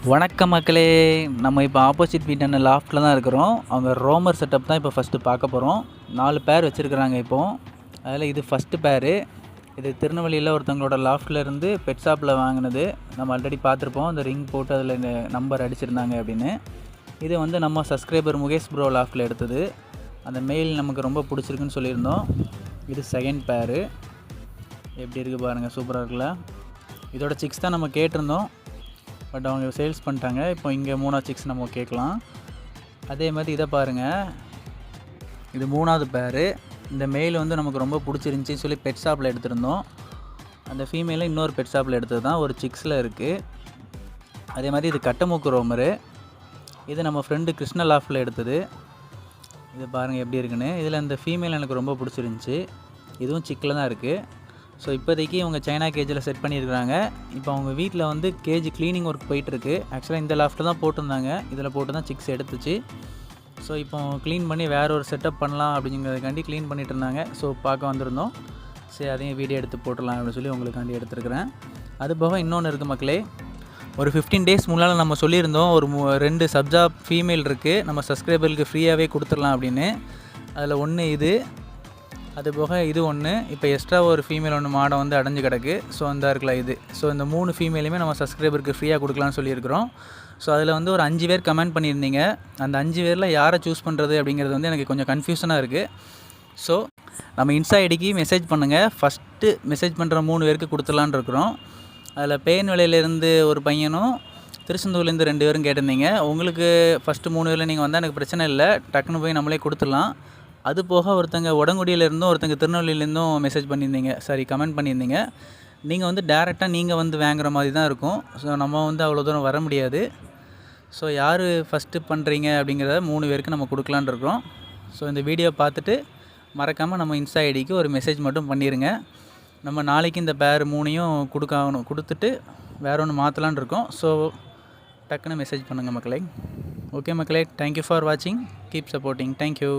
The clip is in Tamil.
வணக்கம் மக்களே. நம்ம இப்போ ஆப்போசிட் வீட்டான லாஃப்ட்டில் தான் இருக்கிறோம். அவங்க ரோமர் செட்டப் தான் இப்போ ஃபஸ்ட்டு பார்க்க போகிறோம். 4 பேர் வச்சுருக்குறாங்க இப்போது. அதில் இது ஃபஸ்ட்டு பேரு. இது திருநெல்வேலியில் ஒருத்தவங்களோட லாஃப்ட்டில் இருந்து பெட் ஷாப்பில் வாங்கினது. நம்ம ஆல்ரெடி பார்த்துருப்போம், அந்த ரிங் போட்டு அதில் இந்த நம்பர் அடிச்சிருந்தாங்க அப்படின்னு. இது வந்து நம்ம சப்ஸ்கிரைபர் முகேஷ் ப்ரோ லாஃப்ட்டில் எடுத்தது. அந்த மெயில் நமக்கு ரொம்ப பிடிச்சிருக்குன்னு சொல்லியிருந்தோம். இது செகண்ட் பேரு. எப்படி இருக்குது பாருங்கள், சூப்பராக இருக்குல்ல. இதோட சிக்ஸ் தான் நம்ம கேட்டிருந்தோம், பட் அவங்க சேல்ஸ் பண்ணிட்டாங்க. இப்போ இங்கே 3ஆவது சிக்ஸ் நம்ம கேட்கலாம். அதே மாதிரி இதை பாருங்கள், இது 3ஆவது பேரு. இந்த மெயில் வந்து நமக்கு ரொம்ப பிடிச்சிருந்துச்சின்னு சொல்லி பெட் ஷாப்பில் எடுத்திருந்தோம். அந்த ஃபீமேலை இன்னொரு பெட் ஷாப்பில் எடுத்தது தான், ஒரு சிக்ஸில் இருக்குது. அதே மாதிரி இது கட்டமூக்கு ரோமரு. இது நம்ம ஃப்ரெண்டு கிருஷ்ண லாஃப்டில் எடுத்தது. இது பாருங்கள் எப்படி இருக்குன்னு. இதில் இந்த ஃபீமேல் எனக்கு ரொம்ப பிடிச்சிருந்துச்சி. இதுவும் சிக்கில் தான் இருக்குது. ஸோ இப்போதைக்கு இவங்க சைனா கேஜில் செட் பண்ணியிருக்கிறாங்க. இப்போ அவங்க வீட்டில் வந்து கேஜி க்ளீனிங் ஒர்க் போயிட்டுருக்கு. ஆக்சுவலாக இந்த லாஃப்ட்டில் தான் போட்டிருந்தாங்க, இதில் போட்டு தான் சிக்ஸ் எடுத்துச்சு. ஸோ இப்போ க்ளீன் பண்ணி வேறு ஒரு செட்டப் பண்ணலாம் அப்படிங்கிறதுக்காண்டி க்ளீன் பண்ணிகிட்டு இருந்தாங்க. ஸோ பார்க்க வந்திருந்தோம். சரி, அதையும் வீடியோ எடுத்து போட்டுடலாம் அப்படின்னு சொல்லி உங்களுக்காண்டி எடுத்துருக்கிறேன். அது போக இன்னொன்று இருக்குது மக்களே. ஒரு 15 டேஸ் முன்னால் நம்ம சொல்லியிருந்தோம், ஒரு 2 சப்ஜாப் ஃபீமேல் இருக்குது, நம்ம சப்ஸ்கிரைபருக்கு ஃப்ரீயாகவே கொடுத்துடலாம் அப்படின்னு. அதில் ஒன்று இது, அது போக இது ஒன்று. இப்போ எக்ஸ்ட்ரா ஒரு ஃபீமேல் ஒன்று மாடை வந்து அடைஞ்சு கிடக்கு. ஸோ அந்த இருக்கலாம் இது. ஸோ இந்த 3 ஃபீமேலுமே நம்ம சப்ஸ்கிரைபருக்கு ஃப்ரீயாக கொடுக்கலான்னு சொல்லியிருக்கிறோம். ஸோ அதில் வந்து ஒரு 5 பேர் கமெண்ட் பண்ணியிருந்தீங்க. அந்த 5 பேரில் யாரை சூஸ் பண்ணுறது அப்படிங்கிறது வந்து எனக்கு கொஞ்சம் கன்ஃபியூஷனாக இருக்குது. ஸோ நம்ம இன்ஸ்டா ஐடிக்கு மெசேஜ் பண்ணுங்கள். ஃபஸ்ட்டு மெசேஜ் பண்ணுற 3 பேருக்கு கொடுத்துடலான்னு இருக்கிறோம். அதில் பேன்விலையிலேருந்து ஒரு பையனும், திருச்செந்தூர்லேருந்து 2 பேரும் கேட்டிருந்தீங்க. உங்களுக்கு ஃபஸ்ட்டு 3 பேரில் நீங்கள் வந்தால் எனக்கு பிரச்சனை இல்லை, டக்குன்னு போய் நம்மளே கொடுத்துடலாம். அது போக ஒருத்தங்க உடங்குடியிலேருந்தும் ஒருத்தங்க திருநெல்வேலியிலேருந்தும் மெசேஜ் பண்ணியிருந்தீங்க, சாரி கமெண்ட் பண்ணியிருந்தீங்க. நீங்கள் வந்து டேரெக்டாக நீங்கள் வந்து வாங்குற மாதிரி தான் இருக்கும். ஸோ நம்ம வந்து அவ்வளோ தூரம் வர முடியாது. ஸோ யார் ஃபஸ்ட்டு பண்ணுறீங்க அப்படிங்கிறத 3 பேருக்கு நம்ம கொடுக்கலான்னு இருக்கோம். ஸோ இந்த வீடியோ பார்த்துட்டு மறக்காமல் நம்ம இன்ஸ்டா ஐடிக்கு ஒரு மெசேஜ் மட்டும் பண்ணிடுங்க. நம்ம நாளைக்கு இந்த பேர் 3ஐயும் கொடுத்துட்டு வேறு ஒன்று மாற்றலான்னு இருக்கோம். ஸோ டக்குன்னு மெசேஜ் பண்ணுங்கள் மக்களே. ஓகே மக்களே, தேங்க்யூ ஃபார் வாட்சிங். Keep supporting. தேங்க்யூ.